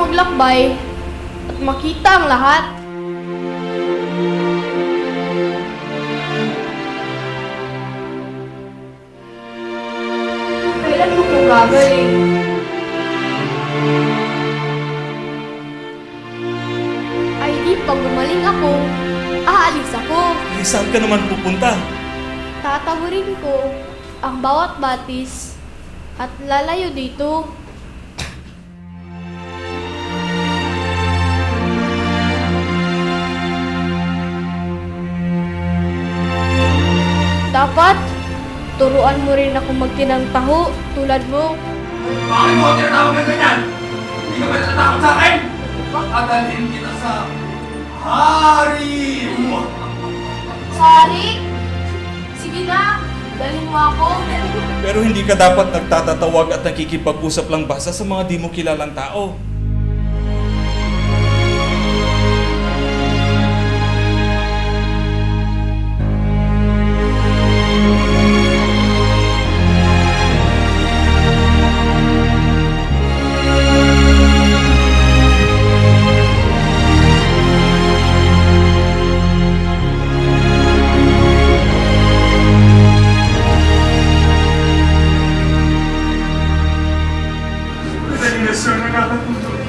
maglakbay at makita ang lahat. Kailan mo po gagaling? Ay di, pag gumaling ako, aalis ako. Eh, saan ka naman pupunta? Tatawarin ko ang bawat batis at lalayo dito. Dapat, turuan mo rin ako magtinang taho tulad mo. Bakit mo ako tinatawag ng ganyan? Hindi ka ba natatakot sa akin? Adalhin kita sa hari mo. Sari, sige na, dalhin mo ako. Pero hindi ka dapat nagtatatawag at nakikipag-usap lang basta sa mga di mo kilalang tao. Madaling na sir, nakakatulog.